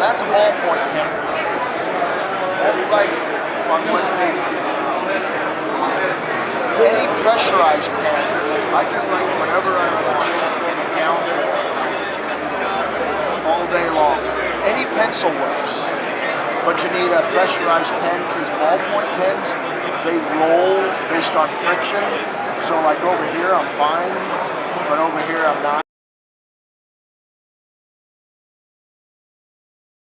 that's a ballpoint pen. Won't write on one paper. Any pressurized pen, I can write whatever I want in a down all day long. Any pencil works, but you need a pressurized pen because ballpoint pens, they roll based on friction. So like over here, I'm fine, but over here, I'm not.